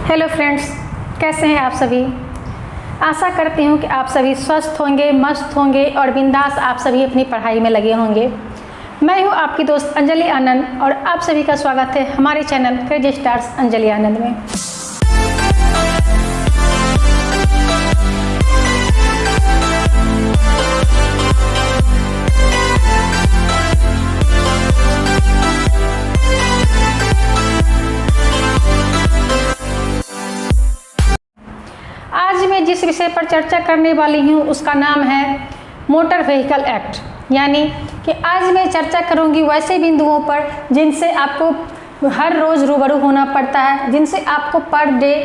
Hello friends, कैसे हैं आप सभी। आशा करती हूँ कि आप सभी स्वस्थ होंगे, मस्त होंगे और बिंदास आप सभी अपनी पढ़ाई में लगे होंगे। मैं हूँ आपकी दोस्त अंजलि आनंद और आप सभी का स्वागत है हमारे चैनल क्रेजी स्टार्स अंजलि आनंद में। आज मैं जिस विषय पर चर्चा करने वाली हूँ उसका नाम है मोटर व्हीकल एक्ट। यानी कि आज मैं चर्चा करूँगी वैसे बिंदुओं पर जिनसे आपको हर रोज़ रूबरू होना पड़ता है, जिनसे आपको पर डे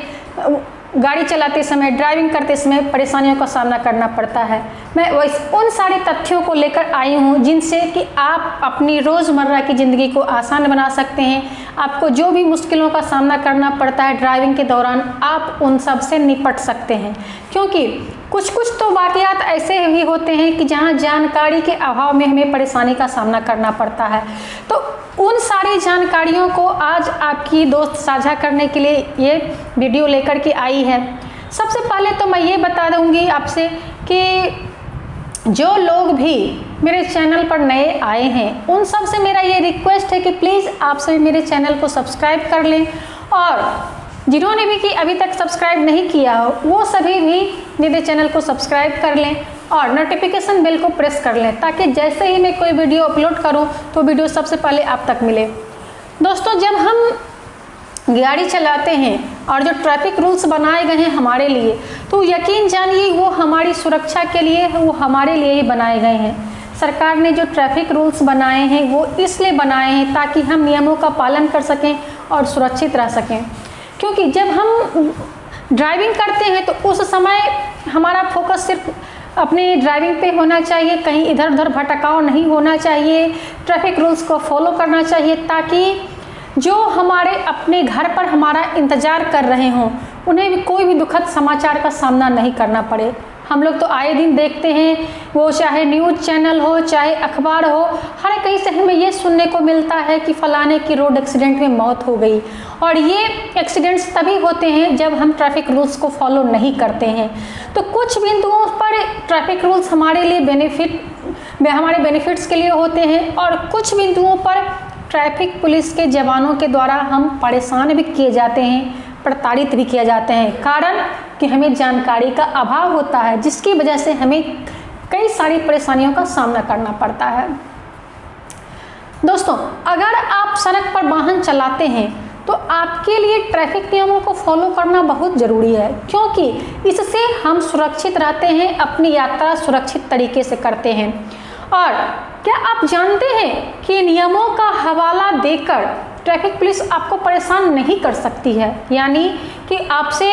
गाड़ी चलाते समय, ड्राइविंग करते समय परेशानियों का सामना करना पड़ता है। मैं उन सारे तथ्यों को लेकर आई हूँ जिनसे कि आप अपनी रोज़मर्रा की ज़िंदगी को आसान बना सकते हैं। आपको जो भी मुश्किलों का सामना करना पड़ता है ड्राइविंग के दौरान, आप उन सब से निपट सकते हैं। क्योंकि कुछ तो वाक़यात ऐसे भी होते हैं कि जहाँ जानकारी के अभाव में हमें परेशानी का सामना करना पड़ता है। तो उन सारी जानकारियों को आज आपकी दोस्त साझा करने के लिए ये वीडियो लेकर के आई है। सबसे पहले तो मैं ये बता दूंगी आपसे कि जो लोग भी मेरे चैनल पर नए आए हैं उन सब से मेरा ये रिक्वेस्ट है कि प्लीज़ आप सभी मेरे चैनल को सब्सक्राइब कर लें, और जिन्होंने भी कि अभी तक सब्सक्राइब नहीं किया हो वो सभी भी मेरे चैनल को सब्सक्राइब कर लें और नोटिफिकेशन बेल को प्रेस कर लें, ताकि जैसे ही मैं कोई वीडियो अपलोड करूं तो वीडियो सबसे पहले आप तक मिले। दोस्तों, जब हम गाड़ी चलाते हैं और जो ट्रैफिक रूल्स बनाए गए हैं हमारे लिए, तो यकीन जानिए वो हमारी सुरक्षा के लिए, वो हमारे लिए ही बनाए गए हैं। सरकार ने जो ट्रैफिक रूल्स बनाए हैं वो इसलिए बनाए हैं ताकि हम नियमों का पालन कर सकें और सुरक्षित रह सकें। क्योंकि जब हम ड्राइविंग करते हैं तो उस समय हमारा फोकस सिर्फ अपने ड्राइविंग पे होना चाहिए, कहीं इधर उधर भटकाव नहीं होना चाहिए, ट्रैफिक रूल्स को फॉलो करना चाहिए, ताकि जो हमारे अपने घर पर हमारा इंतज़ार कर रहे हों उन्हें भी कोई भी दुखद समाचार का सामना नहीं करना पड़े। हम लोग तो आए दिन देखते हैं, वो चाहे न्यूज़ चैनल हो चाहे अखबार हो, हर कहीं से हमें ये सुनने को मिलता है कि फलाने की रोड एक्सीडेंट में मौत हो गई। और ये एक्सीडेंट्स तभी होते हैं जब हम ट्रैफिक रूल्स को फॉलो नहीं करते हैं। तो कुछ बिंदुओं पर ट्रैफिक रूल्स हमारे बेनिफिट्स के लिए होते हैं और कुछ बिंदुओं पर ट्रैफिक पुलिस के जवानों के द्वारा हम परेशान भी किए जाते हैं, प्रताड़ित भी किए जाते हैं। कारण कि हमें जानकारी का अभाव होता है, जिसकी वजह से हमें कई सारी परेशानियों का सामना करना पड़ता है। दोस्तों, अगर आप सड़क पर वाहन चलाते हैं तो आपके लिए ट्रैफिक नियमों को फॉलो करना बहुत ज़रूरी है, क्योंकि इससे हम सुरक्षित रहते हैं, अपनी यात्रा सुरक्षित तरीके से करते हैं। और क्या आप जानते हैं कि नियमों का हवाला देकर ट्रैफिक पुलिस आपको परेशान नहीं कर सकती है। यानी कि आपसे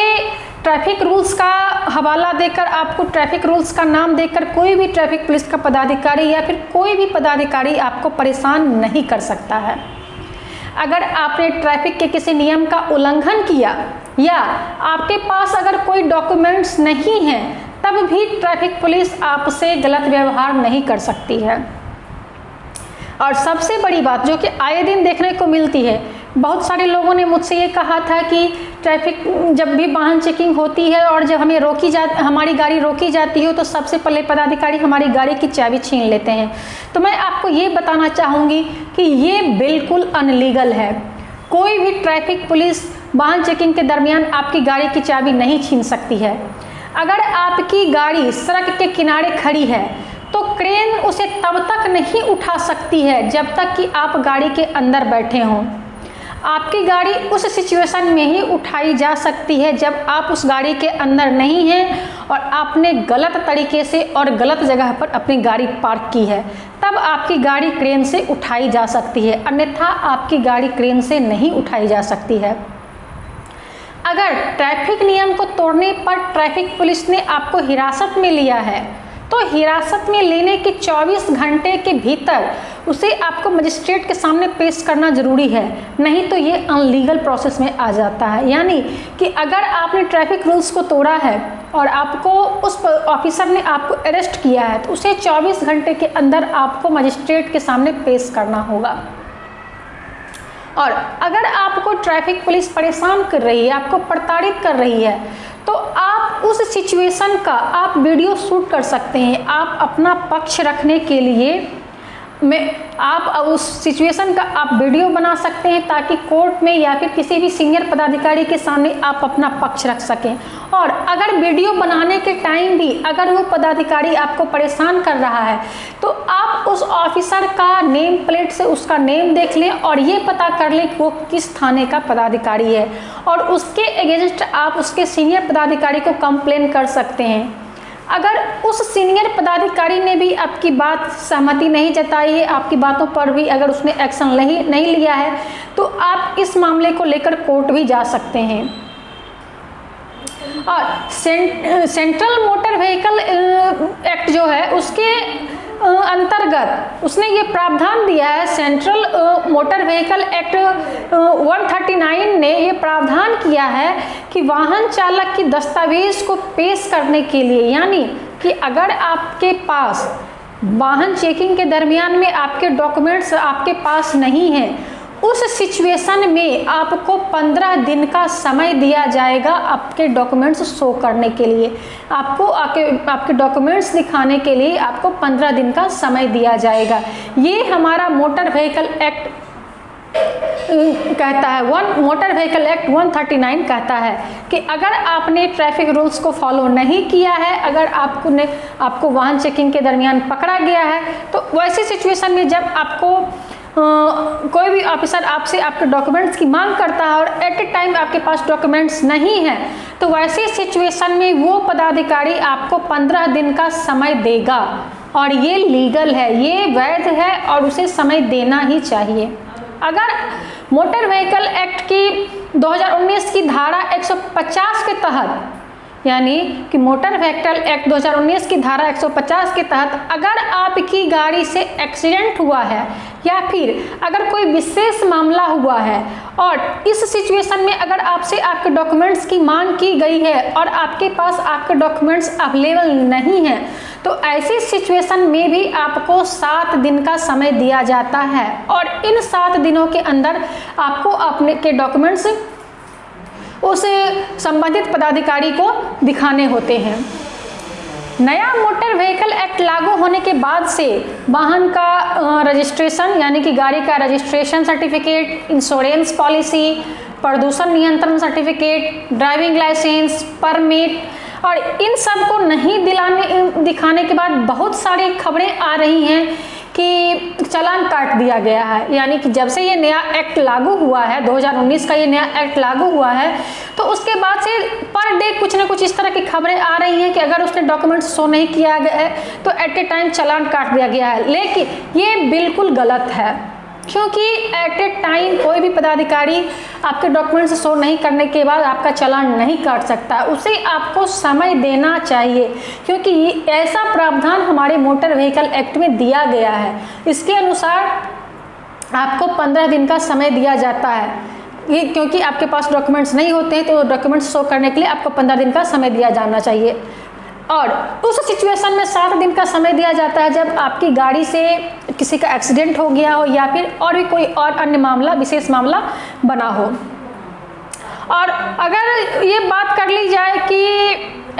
ट्रैफिक रूल्स का हवाला देकर, आपको ट्रैफिक रूल्स का नाम देकर कोई भी ट्रैफिक पुलिस का पदाधिकारी या फिर कोई भी पदाधिकारी आपको परेशान नहीं कर सकता है। अगर आपने ट्रैफिक के किसी नियम का उल्लंघन किया या आपके पास अगर कोई डॉक्यूमेंट्स नहीं हैं, तब भी ट्रैफिक पुलिस आपसे गलत व्यवहार नहीं कर सकती है। और सबसे बड़ी बात जो कि आए दिन देखने को मिलती है, बहुत सारे लोगों ने मुझसे ये कहा था कि ट्रैफिक जब भी वाहन चेकिंग होती है और जब हमारी गाड़ी रोकी जाती हो तो सबसे पहले पदाधिकारी हमारी गाड़ी की चाबी छीन लेते हैं। तो मैं आपको ये बताना चाहूँगी कि ये बिल्कुल अनलीगल है। कोई भी ट्रैफिक पुलिस वाहन चेकिंग के दरमियान आपकी गाड़ी की चाबी नहीं छीन सकती है। अगर आपकी गाड़ी सड़क के किनारे खड़ी है तो क्रेन उसे तब तक नहीं उठा सकती है जब तक कि आप गाड़ी के अंदर बैठे हों। आपकी गाड़ी उस सिचुएशन में ही उठाई जा सकती है जब आप उस गाड़ी के अंदर नहीं हैं और आपने गलत तरीके से और गलत जगह पर अपनी गाड़ी पार्क की है, तब आपकी गाड़ी क्रेन से उठाई जा सकती है, अन्यथा आपकी गाड़ी क्रेन से नहीं उठाई जा सकती है। अगर ट्रैफिक नियम को तोड़ने पर ट्रैफिक पुलिस ने आपको हिरासत में लिया है तो हिरासत में लेने के 24 घंटे के भीतर उसे आपको मजिस्ट्रेट के सामने पेश करना ज़रूरी है, नहीं तो ये अनलीगल प्रोसेस में आ जाता है। यानी कि अगर आपने ट्रैफिक रूल्स को तोड़ा है और आपको उस ऑफिसर ने आपको अरेस्ट किया है तो उसे 24 घंटे के अंदर आपको मजिस्ट्रेट के सामने पेश करना होगा। और अगर आपको ट्रैफिक पुलिस परेशान कर रही है, आपको प्रताड़ित कर रही है, तो आप उस सिचुएशन का आप वीडियो शूट कर सकते हैं। आप अपना पक्ष रखने के लिए आप उस सिचुएशन का आप वीडियो बना सकते हैं, ताकि कोर्ट में या फिर किसी भी सीनियर पदाधिकारी के सामने आप अपना पक्ष रख सकें। और अगर वीडियो बनाने के टाइम भी अगर वो पदाधिकारी आपको परेशान कर रहा है, तो आप उस ऑफिसर का नेम प्लेट से उसका नेम देख लें और ये पता कर लें कि वो किस थाने का पदाधिकारी है, और उसके अगेंस्ट आप उसके सीनियर पदाधिकारी को कंप्लेन कर सकते हैं। अगर उस सीनियर पदाधिकारी ने भी आपकी बात सहमति नहीं जताई है, आपकी बातों पर भी अगर उसने एक्शन नहीं लिया है, तो आप इस मामले को लेकर कोर्ट भी जा सकते हैं। और सेंट्रल मोटर व्हीकल एक्ट जो है उसके अंतर्गत उसने ये प्रावधान दिया है, सेंट्रल मोटर व्हीकल एक्ट 139 ने ये प्रावधान किया है कि वाहन चालक की दस्तावेज को पेश करने के लिए, यानी कि अगर आपके पास वाहन चेकिंग के दरमियान में आपके डॉक्यूमेंट्स आपके पास नहीं हैं, उस सिचुएशन में आपको 15 दिन का समय दिया जाएगा आपके डॉक्यूमेंट्स शो करने के लिए। आपको आपके डॉक्यूमेंट्स दिखाने के लिए आपको 15 दिन का समय दिया जाएगा। ये हमारा मोटर व्हीकल एक्ट कहता है, मोटर व्हीकल एक्ट 139 कहता है कि अगर आपने ट्रैफिक रूल्स को फॉलो नहीं किया है, अगर आपको वाहन चेकिंग के दरमियान पकड़ा गया है, तो वैसी सिचुएशन में जब आपको कोई भी ऑफिसर आपसे आपके डॉक्यूमेंट्स की मांग करता है और एट ए टाइम आपके पास डॉक्यूमेंट्स नहीं है, तो वैसी सिचुएशन में वो पदाधिकारी आपको 15 दिन का समय देगा, और ये लीगल है, ये वैध है और उसे समय देना ही चाहिए। अगर मोटर व्हीकल एक्ट की 2019 की धारा 150 के तहत, यानी कि मोटर व्हीकल एक्ट 2019 की धारा 150 के तहत अगर आपकी गाड़ी से एक्सीडेंट हुआ है या फिर अगर कोई विशेष मामला हुआ है और इस सिचुएशन में अगर आपसे आपके डॉक्यूमेंट्स की मांग की गई है और आपके पास आपके डॉक्यूमेंट्स अवेलेबल नहीं हैं, तो ऐसी सिचुएशन में भी आपको 7 दिन का समय दिया जाता है, और इन 7 दिनों के अंदर आपको अपने के डॉक्यूमेंट्स उस संबंधित पदाधिकारी को दिखाने होते हैं। नया मोटर व्हीकल एक्ट लागू होने के बाद से वाहन का रजिस्ट्रेशन, यानी कि गाड़ी का रजिस्ट्रेशन सर्टिफिकेट, इंश्योरेंस पॉलिसी, प्रदूषण नियंत्रण सर्टिफिकेट, ड्राइविंग लाइसेंस, परमिट, और इन सब को नहीं दिखाने के बाद बहुत सारी खबरें आ रही हैं कि चालान काट दिया गया है। यानी कि जब से ये नया एक्ट लागू हुआ है, 2019 का ये नया एक्ट लागू हुआ है, तो उसके बाद से पर डे कुछ ना कुछ इस तरह की खबरें आ रही हैं कि अगर उसने डॉक्यूमेंट शो नहीं किया गया है तो एट ए टाइम चालान काट दिया गया है। लेकिन ये बिल्कुल गलत है, क्योंकि एट ए टाइम कोई भी पदाधिकारी आपके डॉक्यूमेंट्स शो नहीं करने के बाद आपका चालान नहीं काट सकता, उसे आपको समय देना चाहिए, क्योंकि ऐसा प्रावधान हमारे मोटर व्हीकल एक्ट में दिया गया है। इसके अनुसार आपको 15 दिन का समय दिया जाता है, ये क्योंकि आपके पास डॉक्यूमेंट्स नहीं होते हैं, तो डॉक्यूमेंट्स शो करने के लिए आपको 15 दिन का समय दिया जाना चाहिए। और उस सिचुएशन में 7 दिन का समय दिया जाता है जब आपकी गाड़ी से किसी का एक्सीडेंट हो गया हो या फिर और भी कोई और अन्य मामला, विशेष मामला बना हो। और अगर ये बात कर ली जाए कि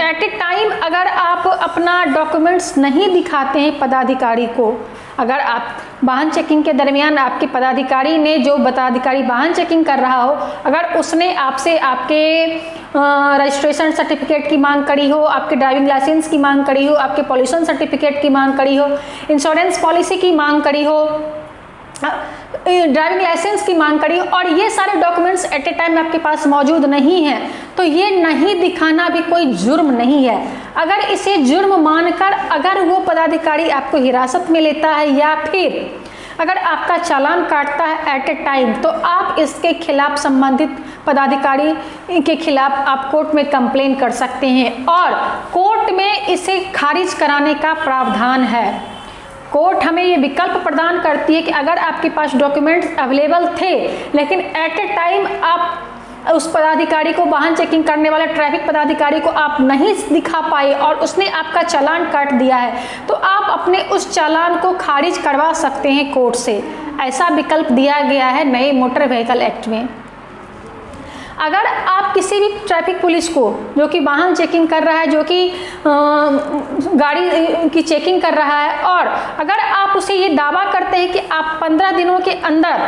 एट ए टाइम अगर आप अपना डॉक्यूमेंट्स नहीं दिखाते हैं पदाधिकारी को, अगर आप वाहन चेकिंग के दरमियान आपके पदाधिकारी ने, जो पदाधिकारी वाहन चेकिंग कर रहा हो, अगर उसने आपसे आपके रजिस्ट्रेशन सर्टिफिकेट की मांग करी हो, आपके ड्राइविंग लाइसेंस की मांग करी हो, आपके पॉल्यूशन सर्टिफिकेट की मांग करी हो, इंश्योरेंस पॉलिसी की मांग करी हो, ड्राइविंग लाइसेंस की मांग करी हो, और ये सारे डॉक्यूमेंट्स एट ए टाइम आपके पास मौजूद नहीं है, तो ये नहीं दिखाना भी कोई जुर्म नहीं है। अगर इसे जुर्म मानकर अगर वो पदाधिकारी आपको हिरासत में लेता है या फिर अगर आपका चालान काटता है एट ए टाइम, तो आप इसके खिलाफ संबंधित पदाधिकारी के खिलाफ आप कोर्ट में कंप्लेन कर सकते हैं, और कोर्ट में इसे खारिज कराने का प्रावधान है। कोर्ट हमें ये विकल्प प्रदान करती है कि अगर आपके पास डॉक्यूमेंट्स अवेलेबल थे लेकिन एट ए टाइम आप उस पदाधिकारी को, वाहन चेकिंग करने वाले ट्रैफिक पदाधिकारी को आप नहीं दिखा पाए और उसने आपका चालान काट दिया है, तो आप अपने उस चालान को खारिज करवा सकते हैं कोर्ट से। ऐसा विकल्प दिया गया है नए मोटर व्हीकल एक्ट में। अगर आप किसी भी ट्रैफिक पुलिस को जो कि वाहन चेकिंग कर रहा है, जो कि गाड़ी की चेकिंग कर रहा है, और अगर आप उसे ये दावा करते हैं कि आप 15 दिनों के अंदर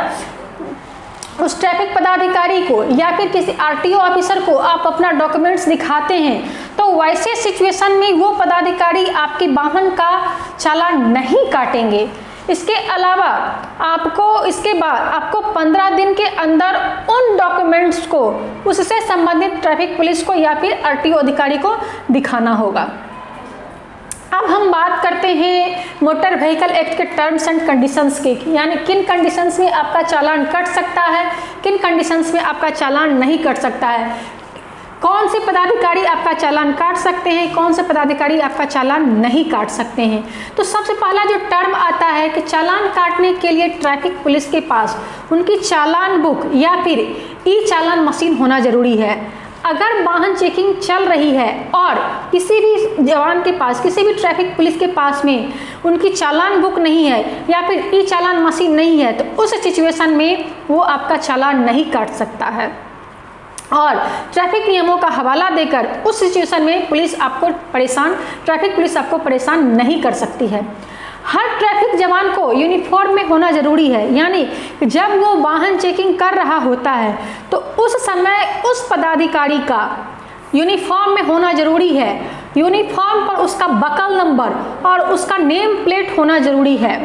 उस ट्रैफिक पदाधिकारी को या फिर किसी आरटीओ ऑफिसर को आप अपना डॉक्यूमेंट्स दिखाते हैं, तो वैसे सिचुएशन में वो पदाधिकारी आपके वाहन का चालान नहीं काटेंगे। इसके अलावा इसके बाद आपको 15 दिन के अंदर उन डॉक्यूमेंट्स को उससे संबंधित ट्रैफिक पुलिस को या फिर आरटीओ अधिकारी को दिखाना होगा। अब हम बात करते हैं मोटर व्हीकल एक्ट के टर्म्स एंड कंडीशंस के, यानी किन कंडीशंस में आपका चालान कट सकता है, किन कंडीशंस में आपका चालान नहीं कट सकता है, कौन से पदाधिकारी आपका चालान काट सकते हैं, कौन से पदाधिकारी आपका चालान नहीं काट सकते हैं। तो सबसे पहला जो टर्म आता है कि चालान काटने के लिए ट्रैफिक पुलिस के पास उनकी चालान बुक या फिर ई चालान मशीन होना जरूरी है। अगर वाहन चेकिंग चल रही है और किसी भी जवान के पास, किसी भी ट्रैफिक पुलिस के पास में उनकी चालान बुक नहीं है या फिर ई चालान मशीन नहीं है, तो उस सिचुएशन में वो आपका चालान नहीं काट सकता है। और ट्रैफिक नियमों का हवाला देकर उस सिचुएशन में ट्रैफिक पुलिस आपको परेशान नहीं कर सकती है। हर ट्रैफिक जवान को यूनिफॉर्म में होना जरूरी है, यानी जब वो वाहन चेकिंग कर रहा होता है तो उस समय उस पदाधिकारी का यूनिफॉर्म में होना जरूरी है। यूनिफॉर्म पर उसका बकल नंबर और उसका नेम प्लेट होना जरूरी है।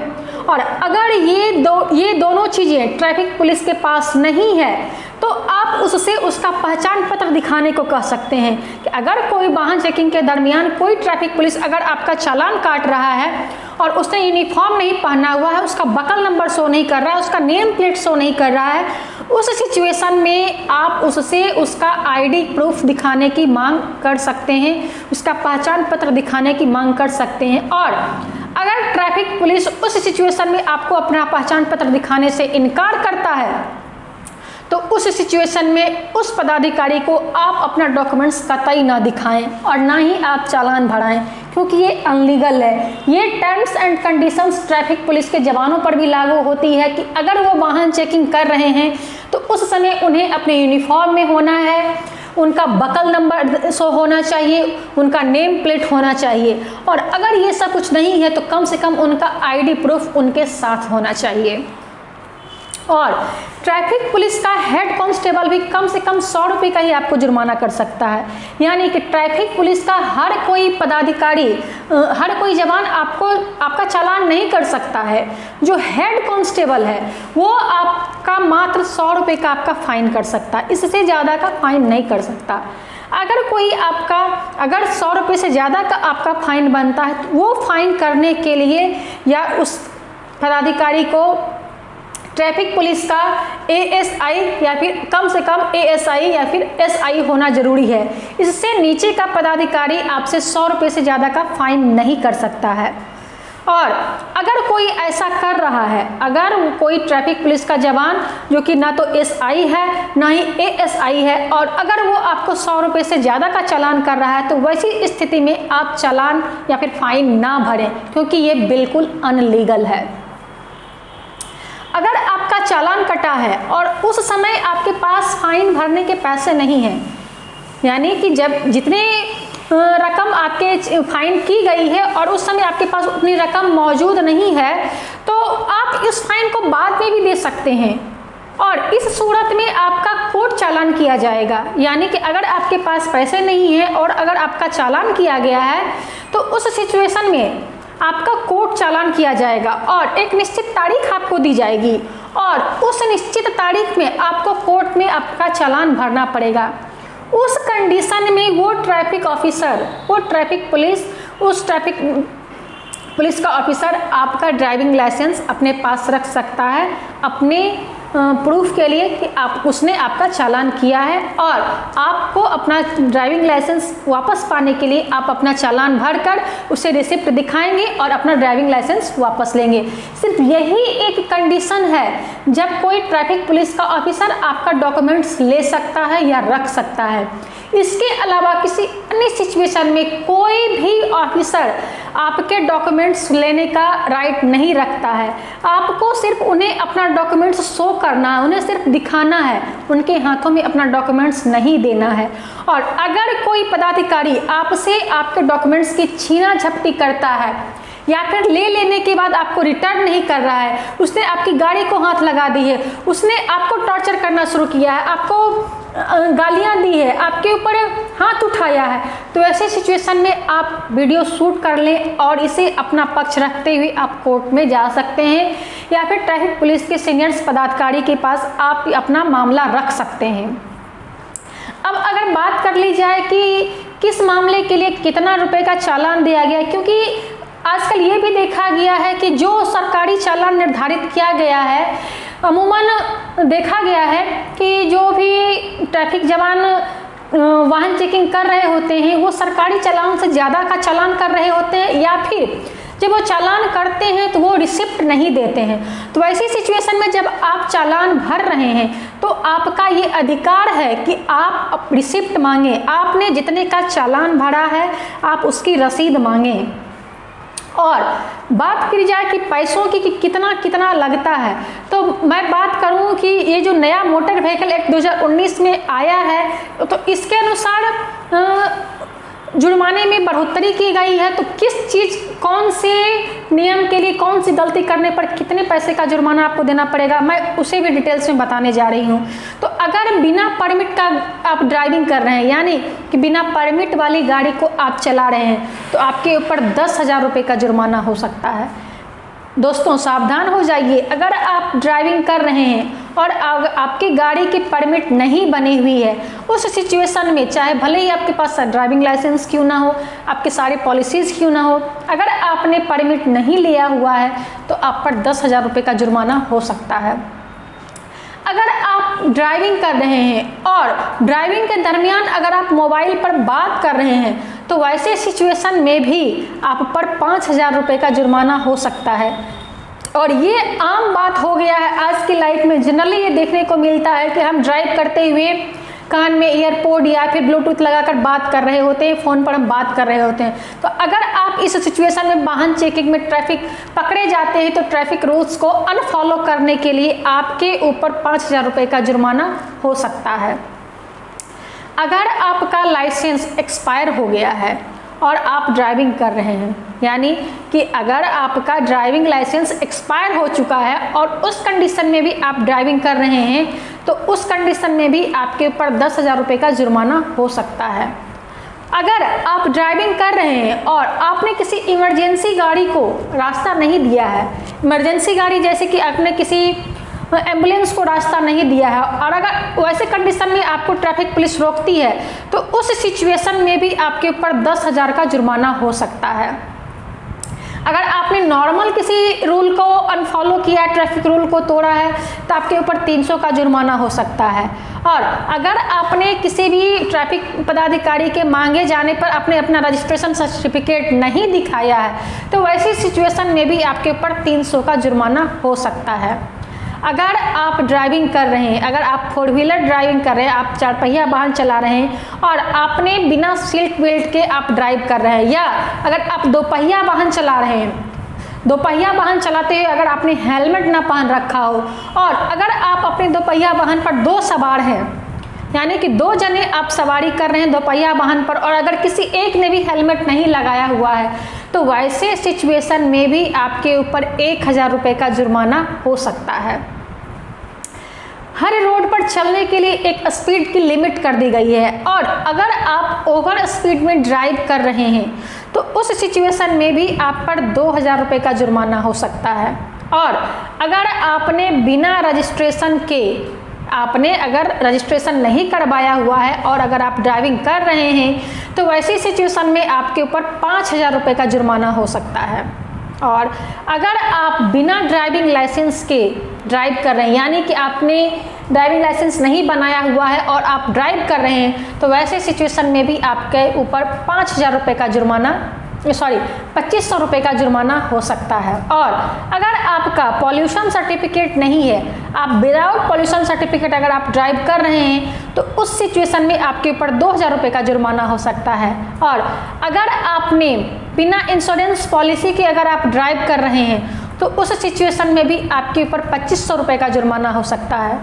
और अगर ये दोनों चीज़ें ट्रैफिक पुलिस के पास नहीं है तो आप उससे उसका पहचान पत्र दिखाने को कह सकते हैं कि अगर कोई वाहन चेकिंग के दरमियान कोई ट्रैफिक पुलिस अगर आपका चालान काट रहा है और उसने यूनिफॉर्म नहीं पहना हुआ है, उसका बकल नंबर शो नहीं कर रहा है, उसका नेम प्लेट शो नहीं कर रहा है, उस सिचुएशन में आप उससे उसका आईडी प्रूफ दिखाने की मांग कर सकते हैं, उसका पहचान पत्र दिखाने की मांग कर सकते हैं। और अगर ट्रैफिक पुलिस उस सिचुएशन में आपको अपना पहचान पत्र दिखाने से इनकार करता है तो उस सिचुएशन में उस पदाधिकारी को आप अपना डॉक्यूमेंट्स कतई ना दिखाएं और ना ही आप चालान भराएं, क्योंकि ये अनलीगल है। ये terms and conditions traffic police के जवानों पर भी लागू होती है कि अगर वो वाहन चेकिंग कर रहे हैं तो उस समय उन्हें अपने यूनिफॉर्म में होना है, उनका बकल नंबर शो होना चाहिए, उनका नेम प्लेट होना चाहिए, और अगर ये सब कुछ नहीं है तो कम से कम उनका आईडी प्रूफ उनके साथ होना चाहिए। और ट्रैफिक पुलिस का हेड कांस्टेबल भी कम से कम 100 रुपये का ही आपको जुर्माना कर सकता है, यानी कि ट्रैफिक पुलिस का हर कोई पदाधिकारी, हर कोई जवान आपका चालान नहीं कर सकता है। जो हेड कांस्टेबल है वो आपका मात्र 100 रुपये का आपका फाइन कर सकता है, इससे ज़्यादा का फाइन नहीं कर सकता। अगर 100 रुपये से ज़्यादा का आपका फाइन बनता है तो वो फाइन करने के लिए या उस पदाधिकारी को ट्रैफिक पुलिस का एएसआई या फिर कम से कम एएसआई या फिर एसआई होना जरूरी है। इससे नीचे का पदाधिकारी आपसे 100 रुपये से ज़्यादा का फाइन नहीं कर सकता है। और अगर कोई ऐसा कर रहा है, अगर कोई ट्रैफिक पुलिस का जवान जो कि ना तो एसआई है ना ही एएसआई है, और अगर वो आपको 100 रुपये से ज़्यादा का चालान कर रहा है तो वैसी स्थिति में आप चालान या फिर फाइन ना भरें, क्योंकि ये बिल्कुल अनलीगल है। अगर आपका चालान कटा है और उस समय आपके पास फाइन भरने के पैसे नहीं हैं, यानी कि जब जितने रकम आपके फाइन की गई है और उस समय आपके पास उतनी रकम मौजूद नहीं है, तो आप इस फाइन को बाद में भी दे सकते हैं। और इस सूरत में आपका कोर्ट चालान किया जाएगा, यानी कि अगर आपके पास पैसे नहीं हैं और अगर आपका चालान किया गया है तो उस सिचुएशन में आपका कोर्ट चालान किया जाएगा और एक निश्चित तारीख आपको दी जाएगी, और उस निश्चित तारीख में आपको कोर्ट में आपका चालान भरना पड़ेगा। उस कंडीशन में वो ट्रैफिक ऑफिसर, वो ट्रैफिक पुलिस, उस ट्रैफिक पुलिस का ऑफिसर आपका ड्राइविंग लाइसेंस अपने पास रख सकता है, अपने प्रूफ के लिए कि उसने आपका चालान किया है, और आपको अपना ड्राइविंग लाइसेंस वापस पाने के लिए आप अपना चालान भरकर उसे रिसिप्ट दिखाएंगे और अपना ड्राइविंग लाइसेंस वापस लेंगे। सिर्फ यही एक कंडीशन है जब कोई ट्रैफिक पुलिस का ऑफिसर आपका डॉक्यूमेंट्स ले सकता है या रख सकता है। इसके अलावा किसी अन्य सिचुएशन में कोई भी ऑफिसर आपके डॉक्यूमेंट्स लेने का राइट नहीं रखता है। आपको सिर्फ उन्हें अपना डॉक्यूमेंट्स शो करना है, उन्हें सिर्फ दिखाना है, उनके हाथों में अपना डॉक्यूमेंट्स नहीं देना है। और अगर कोई पदाधिकारी आपसे आपके डॉक्यूमेंट्स की छीना झपटी करता है या फिर ले लेने के बाद आपको रिटर्न नहीं कर रहा है, उसने आपकी गाड़ी को हाथ लगा दी है, उसने आपको टॉर्चर करना शुरू किया है, आपको गालियां दी है, आपके ऊपर हाथ उठाया है, तो ऐसे सिचुएशन में आप वीडियो शूट कर लें और इसे अपना पक्ष रखते हुए आप कोर्ट में जा सकते हैं या फिर ट्रैफिक पुलिस के सीनियर पदाधिकारी के पास आप अपना मामला रख सकते हैं। अब अगर बात कर ली जाए कि किस मामले के लिए कितना रुपए का चालान दिया गया, क्योंकि आजकल ये भी देखा गया है कि जो सरकारी चालान निर्धारित किया गया है, अमूमन देखा गया है कि जो भी ट्रैफिक जवान वाहन चेकिंग कर रहे होते हैं वो सरकारी चालान से ज़्यादा का चालान कर रहे होते हैं, या फिर जब वो चालान करते हैं तो वो रिसिप्ट नहीं देते हैं। तो ऐसी सिचुएशन में जब आप चालान भर रहे हैं तो आपका ये अधिकार है कि आप रिसिप्ट मांगें, आपने जितने का चालान भरा है आप उसकी रसीद मांगें। और बात की जाए कि पैसों की कि कितना लगता है, तो मैं बात करूं कि ये जो नया मोटर व्हीकल एक्ट 2019 में आया है तो इसके अनुसार जुर्माने में बढ़ोतरी की गई है। तो किस चीज़, कौन से नियम के लिए कौन सी गलती करने पर कितने पैसे का जुर्माना आपको देना पड़ेगा, मैं उसे भी डिटेल्स में बताने जा रही हूँ। तो अगर बिना परमिट का आप ड्राइविंग कर रहे हैं, यानी कि बिना परमिट वाली गाड़ी को आप चला रहे हैं, तो आपके ऊपर 10,000 रुपये का जुर्माना हो सकता है। दोस्तों सावधान हो जाइए, अगर आप ड्राइविंग कर रहे हैं और आपकी गाड़ी की परमिट नहीं बनी हुई है, उस सिचुएशन में चाहे भले ही आपके पास ड्राइविंग लाइसेंस क्यों ना हो, आपके सारे पॉलिसीज़ क्यों ना हो, अगर आपने परमिट नहीं लिया हुआ है तो आप पर 10,000 रुपये का जुर्माना हो सकता है। अगर आप ड्राइविंग कर रहे हैं और ड्राइविंग के दरमियान अगर आप मोबाइल पर बात कर रहे हैं तो वैसे सिचुएशन में भी आप पर 5,000 रुपये का जुर्माना हो सकता है। और ये आम बात हो गया है आज की लाइफ में। जनरली ये देखने को मिलता है कि हम ड्राइव करते हुए कान में ईयरपोड या फिर ब्लूटूथ लगाकर बात कर रहे होते हैं, फ़ोन पर हम बात कर रहे होते हैं। तो अगर आप इस सिचुएशन में वाहन चेकिंग में ट्रैफिक पकड़े जाते हैं तो ट्रैफिक रूल्स को अनफॉलो करने के लिए आपके ऊपर 5,000 रुपये का जुर्माना हो सकता है। अगर आपका लाइसेंस एक्सपायर हो गया है और आप ड्राइविंग कर रहे हैं, यानी कि अगर आपका ड्राइविंग लाइसेंस एक्सपायर हो चुका है और उस कंडीशन में भी आप ड्राइविंग कर रहे हैं, तो उस कंडीशन में भी आपके ऊपर 10,000 रुपये का जुर्माना हो सकता है। अगर आप ड्राइविंग कर रहे हैं और आपने किसी इमरजेंसी गाड़ी को रास्ता नहीं दिया है, इमरजेंसी गाड़ी जैसे कि आपने किसी एम्बुलेंस को रास्ता नहीं दिया है, और अगर वैसे कंडीशन में आपको ट्रैफिक पुलिस रोकती है तो उस सिचुएशन में भी आपके ऊपर 10,000 का जुर्माना हो सकता है। अगर आपने नॉर्मल किसी रूल को अनफॉलो किया है, ट्रैफिक रूल को तोड़ा है, तो आपके ऊपर 300 का जुर्माना हो सकता है। और अगर आपने किसी भी ट्रैफिक पदाधिकारी के मांगे जाने पर आपने अपना रजिस्ट्रेशन सर्टिफिकेट नहीं दिखाया है तो वैसी सिचुएशन में भी आपके ऊपर 300 का जुर्माना हो सकता है। अगर आप ड्राइविंग कर रहे हैं, अगर आप 4 व्हीलर ड्राइविंग कर रहे हैं, आप 4 पहिया वाहन चला रहे हैं और आपने बिना सीट बेल्ट के आप ड्राइव कर रहे हैं, या अगर आप 2 पहिया वाहन चला रहे हैं, 2 पहिया वाहन चलाते हुए अगर आपने हेलमेट ना पहन रखा हो, और अगर आप अपने 2 पहिया वाहन पर 2 सवार हैं, यानी कि 2 जने आप सवारी कर रहे हैं 2 पहिया वाहन पर, और अगर किसी एक ने भी हेलमेट नहीं लगाया हुआ है, तो वैसे सिचुएशन में भी आपके ऊपर 1,000 रुपये का जुर्माना हो सकता है। हर रोड पर चलने के लिए एक स्पीड की लिमिट कर दी गई है, और अगर आप ओवर स्पीड में ड्राइव कर रहे हैं तो उस सिचुएशन में भी आप पर 2,000 रुपये का जुर्माना हो सकता है। और अगर आपने बिना रजिस्ट्रेशन के, आपने अगर रजिस्ट्रेशन नहीं करवाया हुआ है और अगर आप ड्राइविंग कर रहे हैं तो वैसी सिचुएशन में आपके ऊपर 5,000 रुपये का जुर्माना हो सकता है। और अगर आप बिना ड्राइविंग लाइसेंस के ड्राइव कर रहे हैं, यानी कि आपने ड्राइविंग लाइसेंस नहीं बनाया हुआ है और आप ड्राइव कर रहे हैं, तो वैसे सिचुएशन में भी आपके ऊपर 5,000 रुपये का जुर्माना 2500 रुपये का जुर्माना हो सकता है। और अगर आपका पॉल्यूशन सर्टिफिकेट नहीं है, आप विदाउट पॉल्यूशन सर्टिफिकेट अगर आप ड्राइव कर रहे हैं, तो उस सिचुएशन में आपके ऊपर 2,000 रुपये का जुर्माना हो सकता है। और अगर आपने बिना इंश्योरेंस पॉलिसी के अगर आप ड्राइव कर रहे हैं, तो उस सिचुएशन में भी आपके ऊपर 2500 रुपये का जुर्माना हो सकता है।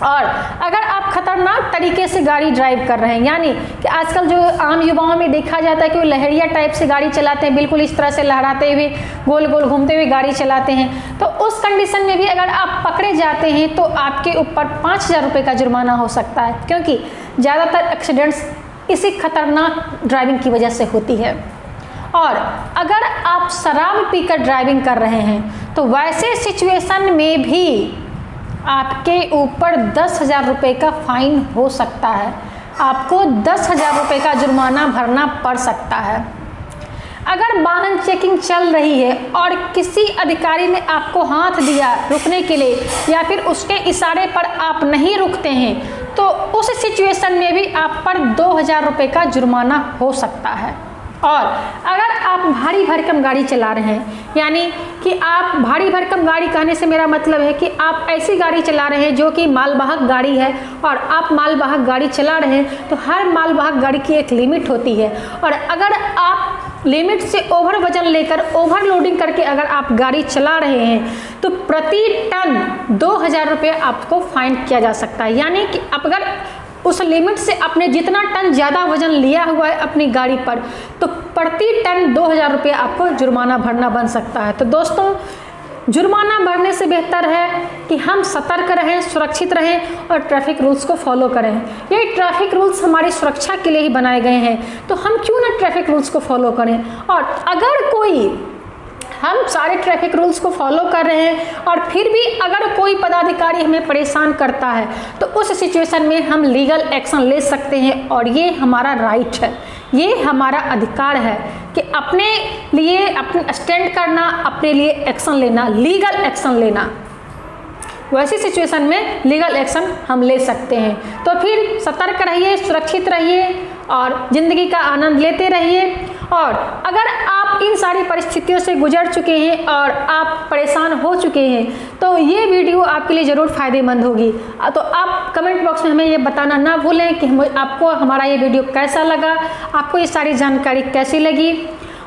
और अगर आप खतरनाक तरीके से गाड़ी ड्राइव कर रहे हैं, यानी कि आजकल जो आम युवाओं में देखा जाता है कि वो लहरिया टाइप से गाड़ी चलाते हैं, बिल्कुल इस तरह से लहराते हुए गोल गोल घूमते हुए गाड़ी चलाते हैं, तो उस कंडीशन में भी अगर आप पकड़े जाते हैं तो आपके ऊपर 5,000 रुपये का जुर्माना हो सकता है, क्योंकि ज़्यादातर एक्सीडेंट्स इसी खतरनाक ड्राइविंग की वजह से होती है। और अगर आप शराब पीकर ड्राइविंग कर रहे हैं, तो वैसे सिचुएशन में भी आपके ऊपर 10,000 रुपये का फाइन हो सकता है, आपको 10,000 रुपये का जुर्माना भरना पड़ सकता है। अगर वाहन चेकिंग चल रही है और किसी अधिकारी ने आपको हाथ दिया रुकने के लिए, या फिर उसके इशारे पर आप नहीं रुकते हैं, तो उस सिचुएशन में भी आप पर 2,000 रुपये का जुर्माना हो सकता है। और अगर आप भारी भरकम गाड़ी चला रहे हैं, यानी कि आप भारी भरकम गाड़ी कहने से मेरा मतलब है कि आप ऐसी गाड़ी चला रहे हैं जो कि मालवाहक गाड़ी है, और आप मालवाहक गाड़ी चला रहे हैं, तो हर मालवाहक गाड़ी की एक लिमिट होती है, और अगर आप लिमिट से ओवर वजन लेकर ओवरलोडिंग करके अगर आप गाड़ी चला रहे हैं, तो प्रति टन 2,000 रुपये आपको फाइन किया जा सकता है। यानी कि अगर उस लिमिट से आपने जितना टन ज़्यादा वजन लिया हुआ है अपनी गाड़ी पर, तो प्रति टन 2,000 रुपये आपको जुर्माना भरना बन सकता है। तो दोस्तों, जुर्माना भरने से बेहतर है कि हम सतर्क रहें, सुरक्षित रहें और ट्रैफिक रूल्स को फॉलो करें। ये ट्रैफिक रूल्स हमारी सुरक्षा के लिए ही बनाए गए हैं, तो हम क्यों ना ट्रैफिक रूल्स को फॉलो करें। और अगर कोई हम सारे ट्रैफिक रूल्स को फॉलो कर रहे हैं और फिर भी अगर कोई पदाधिकारी हमें परेशान करता है, तो उस सिचुएशन में हम लीगल एक्शन ले सकते हैं, और ये हमारा राइट है, ये हमारा अधिकार है कि अपने लिए अपने स्टैंड करना, अपने लिए एक्शन लेना, लीगल एक्शन लेना। वैसी सिचुएशन में लीगल एक्शन हम ले सकते हैं। तो फिर सतर्क रहिए, सुरक्षित रहिए और ज़िंदगी का आनंद लेते रहिए। और अगर आप इन सारी परिस्थितियों से गुजर चुके हैं और आप परेशान हो चुके हैं, तो ये वीडियो आपके लिए ज़रूर फ़ायदेमंद होगी। तो आप कमेंट बॉक्स में हमें ये बताना ना भूलें कि आपको हमारा ये वीडियो कैसा लगा, आपको ये सारी जानकारी कैसी लगी।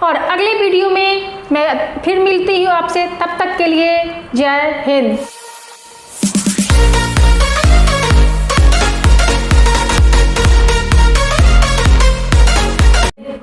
और अगले वीडियो में मैं फिर मिलती हूँ आपसे, तब तक के लिए जय हिंद।